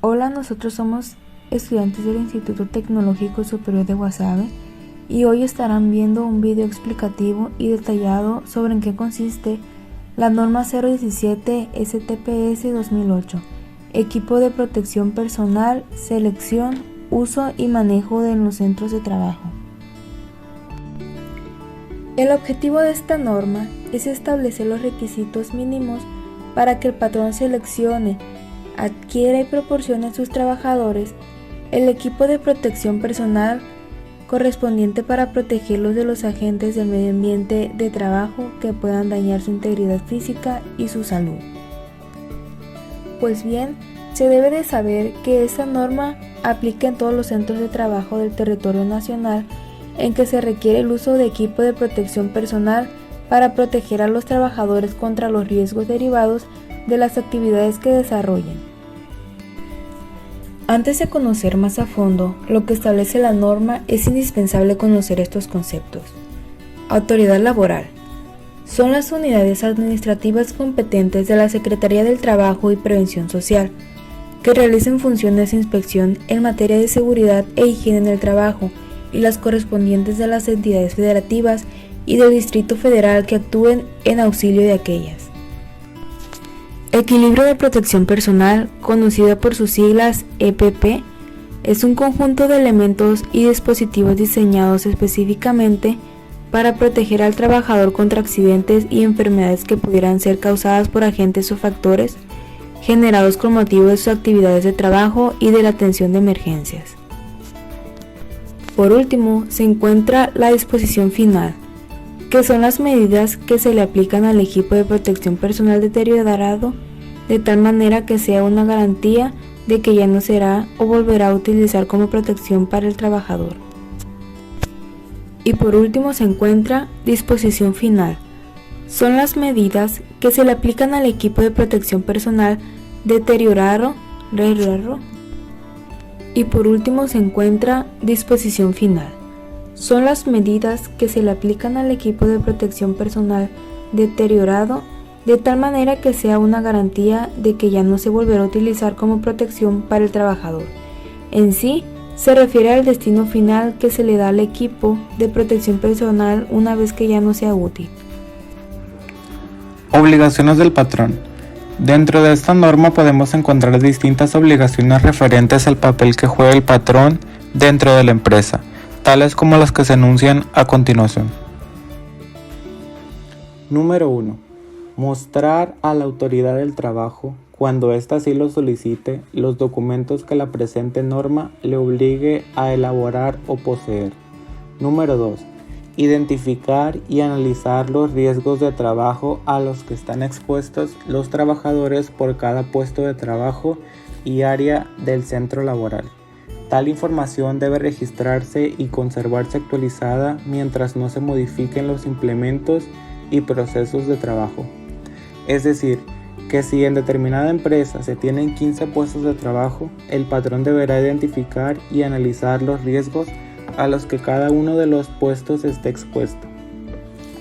Hola, nosotros somos estudiantes del Instituto Tecnológico Superior de Guasave y hoy estarán viendo un video explicativo y detallado sobre en qué consiste la norma 017 STPS 2008, equipo de protección personal, selección, uso y manejo en los centros de trabajo. El objetivo de esta norma es establecer los requisitos mínimos para que el patrón seleccione, adquiera y proporcione a sus trabajadores el equipo de protección personal correspondiente para protegerlos de los agentes del medio ambiente de trabajo que puedan dañar su integridad física y su salud. Pues bien, se debe de saber que esta norma aplica en todos los centros de trabajo del territorio nacional en que se requiere el uso de equipo de protección personal para proteger a los trabajadores contra los riesgos derivados de las actividades que desarrollen. Antes de conocer más a fondo lo que establece la norma, es indispensable conocer estos conceptos. Autoridad laboral. Son las unidades administrativas competentes de la Secretaría del Trabajo y Prevención Social, que realizan funciones de inspección en materia de seguridad e higiene en el trabajo, y las correspondientes de las entidades federativas y del Distrito Federal que actúen en auxilio de aquellas. Equilibrio de protección personal, conocido por sus siglas EPP, es un conjunto de elementos y dispositivos diseñados específicamente para proteger al trabajador contra accidentes y enfermedades que pudieran ser causadas por agentes o factores generados con motivo de sus actividades de trabajo y de la atención de emergencias. Por último, se encuentra la disposición final, que son las medidas que se le aplican al equipo de protección personal deteriorado de tal manera que sea una garantía de que ya no será o volverá a utilizar como protección para el trabajador. Y por último se encuentra disposición final. Son las medidas que se le aplican al equipo de protección personal deteriorado. Y por último se encuentra disposición final. Son las medidas que se le aplican al equipo de protección personal deteriorado de tal manera que sea una garantía de que ya no se volverá a utilizar como protección para el trabajador. En sí, se refiere al destino final que se le da al equipo de protección personal una vez que ya no sea útil. Obligaciones del patrón. Dentro de esta norma podemos encontrar distintas obligaciones referentes al papel que juega el patrón dentro de la empresa, tales como las que se enuncian a continuación. Número 1. Mostrar a la autoridad del trabajo, cuando ésta así lo solicite, los documentos que la presente norma le obligue a elaborar o poseer. Número 2. Identificar y analizar los riesgos de trabajo a los que están expuestos los trabajadores por cada puesto de trabajo y área del centro laboral. Tal información debe registrarse y conservarse actualizada mientras no se modifiquen los implementos y procesos de trabajo. Es decir, que si en determinada empresa se tienen 15 puestos de trabajo, el patrón deberá identificar y analizar los riesgos a los que cada uno de los puestos esté expuesto.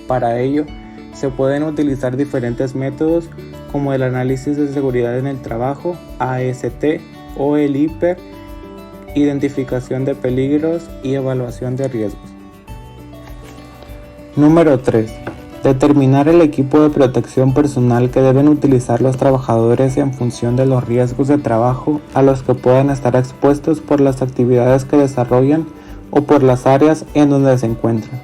Para ello, se pueden utilizar diferentes métodos como el análisis de seguridad en el trabajo, AST, o el IPER, identificación de peligros y evaluación de riesgos. Número 3. Determinar el equipo de protección personal que deben utilizar los trabajadores en función de los riesgos de trabajo a los que puedan estar expuestos por las actividades que desarrollan o por las áreas en donde se encuentran.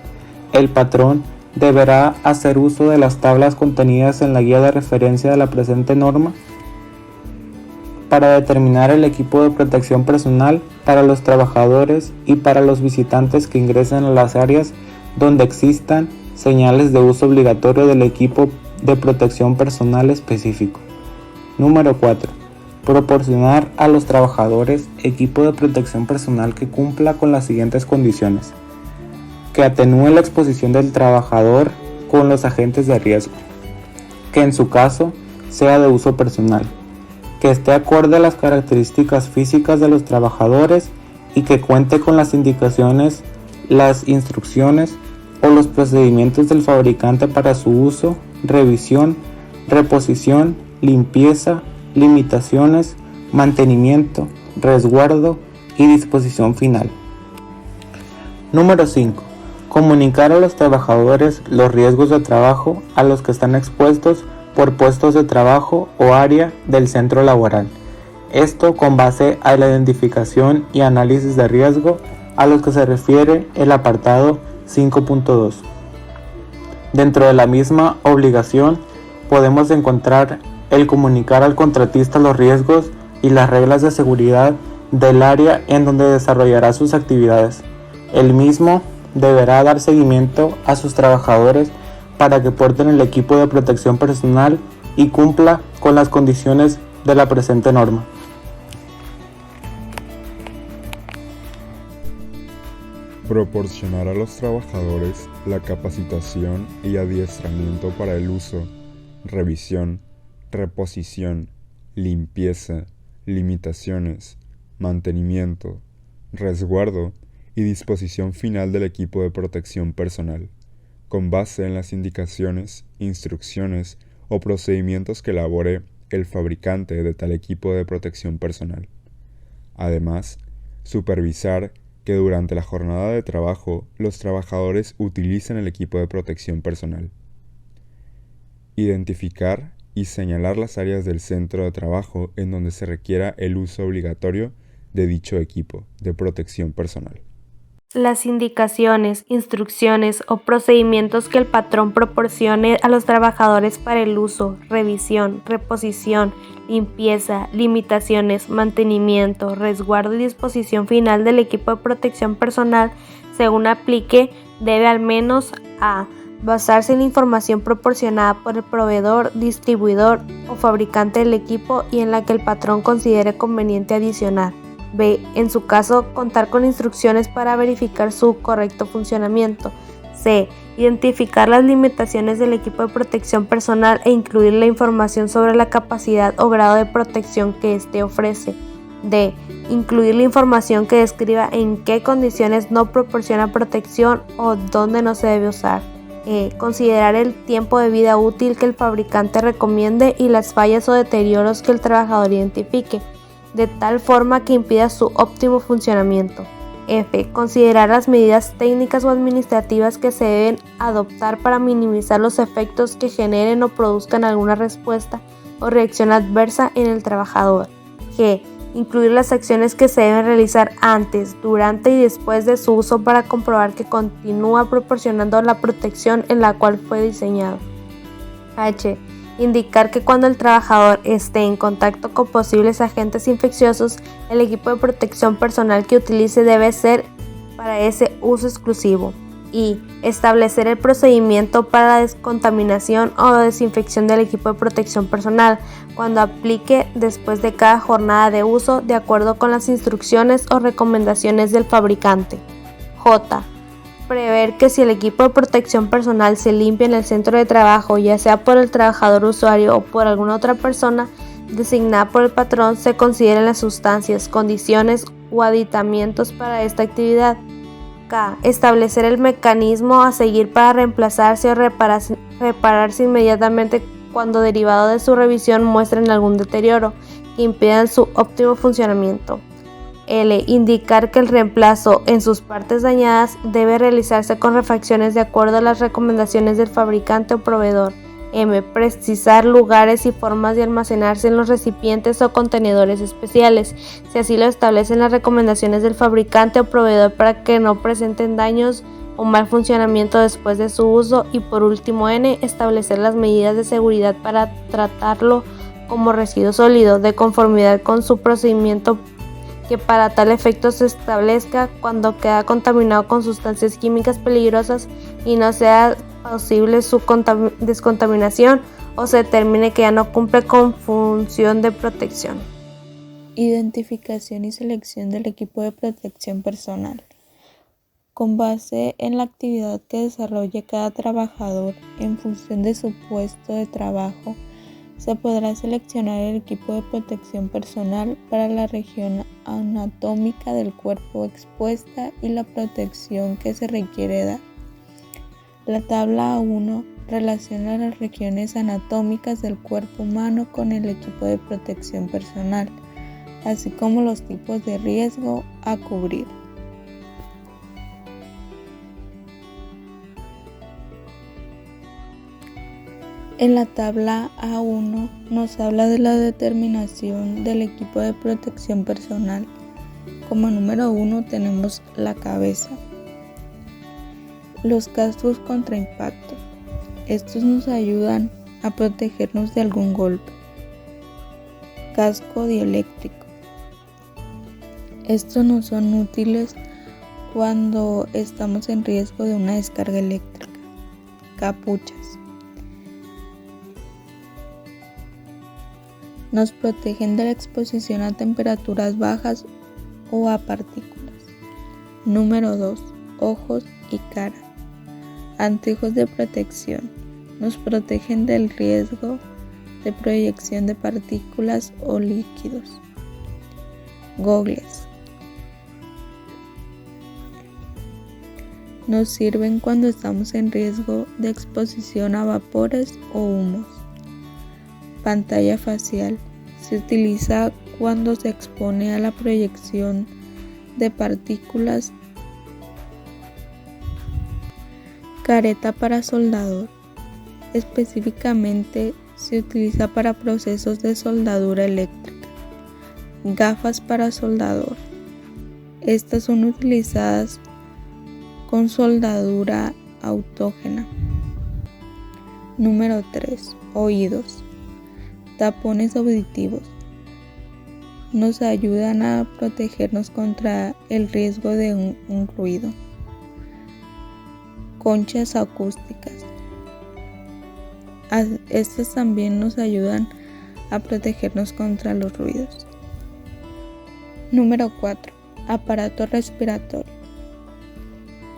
El patrón deberá hacer uso de las tablas contenidas en la guía de referencia de la presente norma para determinar el equipo de protección personal para los trabajadores y para los visitantes que ingresen a las áreas donde existan señales de uso obligatorio del equipo de protección personal específico. Número 4. Proporcionar a los trabajadores equipo de protección personal que cumpla con las siguientes condiciones: que atenúe la exposición del trabajador con los agentes de riesgo, que en su caso sea de uso personal, que esté acorde a las características físicas de los trabajadores y que cuente con las indicaciones, las instrucciones o los procedimientos del fabricante para su uso, revisión, reposición, limpieza, limitaciones, mantenimiento, resguardo y disposición final. Número 5. Comunicar a los trabajadores los riesgos de trabajo a los que están expuestos por puestos de trabajo o área del centro laboral. Esto con base a la identificación y análisis de riesgo a los que se refiere el apartado 5.2. Dentro de la misma obligación podemos encontrar el comunicar al contratista los riesgos y las reglas de seguridad del área en donde desarrollará sus actividades. El mismo deberá dar seguimiento a sus trabajadores para que porten el equipo de protección personal y cumpla con las condiciones de la presente norma. Proporcionar a los trabajadores la capacitación y adiestramiento para el uso, revisión, reposición, limpieza, limitaciones, mantenimiento, resguardo y disposición final del equipo de protección personal, con base en las indicaciones, instrucciones o procedimientos que elabore el fabricante de tal equipo de protección personal. Además, supervisar que durante la jornada de trabajo los trabajadores utilicen el equipo de protección personal. Identificar y señalar las áreas del centro de trabajo en donde se requiera el uso obligatorio de dicho equipo de protección personal. Las indicaciones, instrucciones o procedimientos que el patrón proporcione a los trabajadores para el uso, revisión, reposición, limpieza, limitaciones, mantenimiento, resguardo y disposición final del equipo de protección personal, según aplique, debe al menos a basarse en la información proporcionada por el proveedor, distribuidor o fabricante del equipo y en la que el patrón considere conveniente adicionar. B. En su caso, contar con instrucciones para verificar su correcto funcionamiento. C. Identificar las limitaciones del equipo de protección personal e incluir la información sobre la capacidad o grado de protección que éste ofrece. D. Incluir la información que describa en qué condiciones no proporciona protección o dónde no se debe usar. E. Considerar el tiempo de vida útil que el fabricante recomiende y las fallas o deterioros que el trabajador identifique, de tal forma que impida su óptimo funcionamiento. F. Considerar las medidas técnicas o administrativas que se deben adoptar para minimizar los efectos que generen o produzcan alguna respuesta o reacción adversa en el trabajador. G. Incluir las acciones que se deben realizar antes, durante y después de su uso para comprobar que continúa proporcionando la protección en la cual fue diseñado. H. Indicar que cuando el trabajador esté en contacto con posibles agentes infecciosos, el equipo de protección personal que utilice debe ser para ese uso exclusivo. Y establecer el procedimiento para la descontaminación o desinfección del equipo de protección personal cuando aplique después de cada jornada de uso de acuerdo con las instrucciones o recomendaciones del fabricante. J. Prever que si el equipo de protección personal se limpia en el centro de trabajo, ya sea por el trabajador usuario o por alguna otra persona designada por el patrón, se consideren las sustancias, condiciones o aditamientos para esta actividad. K. Establecer el mecanismo a seguir para reemplazarse o repararse inmediatamente cuando derivado de su revisión muestren algún deterioro que impidan su óptimo funcionamiento. L. Indicar que el reemplazo en sus partes dañadas debe realizarse con refacciones de acuerdo a las recomendaciones del fabricante o proveedor. M. Precisar lugares y formas de almacenarse en los recipientes o contenedores especiales, si así lo establecen las recomendaciones del fabricante o proveedor para que no presenten daños o mal funcionamiento después de su uso. Y por último, N. Establecer las medidas de seguridad para tratarlo como residuo sólido, de conformidad con su procedimiento que para tal efecto se establezca cuando queda contaminado con sustancias químicas peligrosas y no sea posible su descontaminación o se determine que ya no cumple con función de protección. Identificación y selección del equipo de protección personal. Con base en la actividad que desarrolle cada trabajador en función de su puesto de trabajo, se podrá seleccionar el equipo de protección personal para la región anatómica del cuerpo expuesta y la protección que se requiere dar. La tabla 1 relaciona las regiones anatómicas del cuerpo humano con el equipo de protección personal. así como los tipos de riesgo a cubrir. En la tabla A1 nos habla de la determinación del equipo de protección personal. Como número 1 tenemos la cabeza. Los cascos contra impacto. Estos nos ayudan a protegernos de algún golpe. Casco dieléctrico. Estos no son útiles cuando estamos en riesgo de una descarga eléctrica. Capuchas. Nos protegen de la exposición a temperaturas bajas o a partículas. Número 2. Ojos y cara. Anteojos de protección. Nos protegen del riesgo de proyección de partículas o líquidos. Gogles. Nos sirven cuando estamos en riesgo de exposición a vapores o humos. Pantalla facial. Se utiliza cuando se expone a la proyección de partículas. Careta para soldador. Específicamente se utiliza para procesos de soldadura eléctrica. Gafas para soldador. Estas son utilizadas con soldadura autógena. Número 3. Oídos. Tapones auditivos. Nos ayudan a protegernos contra el riesgo de un ruido. Conchas acústicas. Estas también nos ayudan a protegernos contra los ruidos. Número 4. Aparato respiratorio.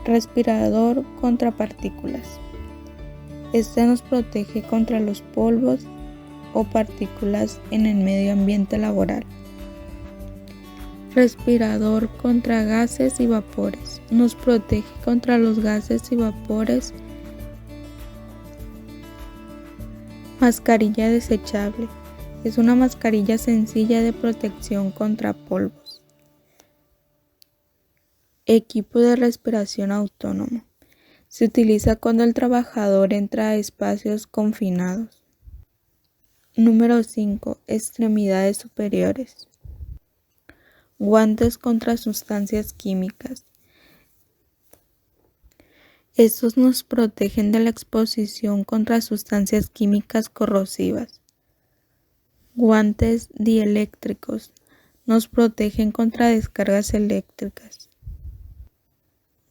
Respirador contra partículas. Este nos protege contra los polvos o partículas en el medio ambiente laboral. Respirador contra gases y vapores. Nos protege contra los gases y vapores. Mascarilla desechable. Es una mascarilla sencilla de protección contra polvos. Equipo de respiración autónomo. Se utiliza cuando el trabajador entra a espacios confinados. Número 5. Extremidades superiores. Guantes contra sustancias químicas. Estos nos protegen de la exposición contra sustancias químicas corrosivas. Guantes dieléctricos. Nos protegen contra descargas eléctricas.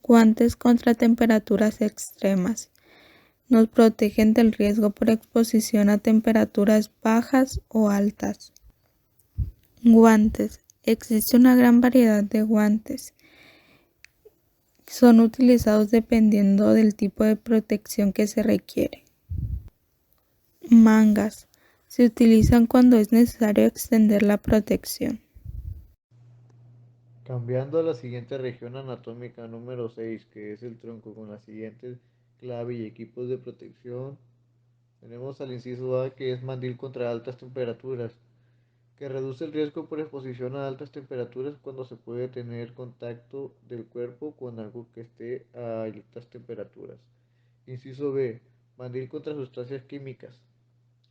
Guantes contra temperaturas extremas. Nos protegen del riesgo por exposición a temperaturas bajas o altas. Guantes. Existe una gran variedad de guantes. Son utilizados dependiendo del tipo de protección que se requiere. Mangas. Se utilizan cuando es necesario extender la protección. Cambiando a la siguiente región anatómica número 6, que es el tronco, con las siguientes clave y equipos de protección, tenemos al inciso A, que es mandil contra altas temperaturas, que reduce el riesgo por exposición a altas temperaturas cuando se puede tener contacto del cuerpo con algo que esté a altas temperaturas. Inciso B, mandil contra sustancias químicas.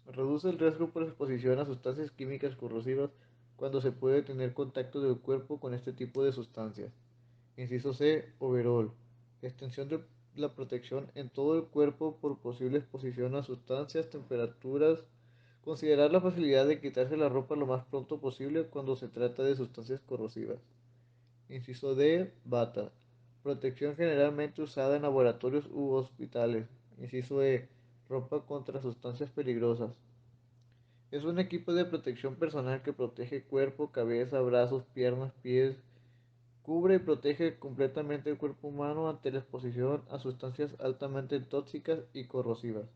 Reduce el riesgo por exposición a sustancias químicas corrosivas cuando se puede tener contacto del cuerpo con este tipo de sustancias. Inciso C, overall. Extensión de la protección en todo el cuerpo por posible exposición a sustancias, temperaturas. Considerar la facilidad de quitarse la ropa lo más pronto posible cuando se trata de sustancias corrosivas. Inciso D, bata. Protección generalmente usada en laboratorios u hospitales. Inciso E, ropa contra sustancias peligrosas. Es un equipo de protección personal que protege cuerpo, cabeza, brazos, piernas, pies. Cubre y protege completamente el cuerpo humano ante la exposición a sustancias altamente tóxicas y corrosivas.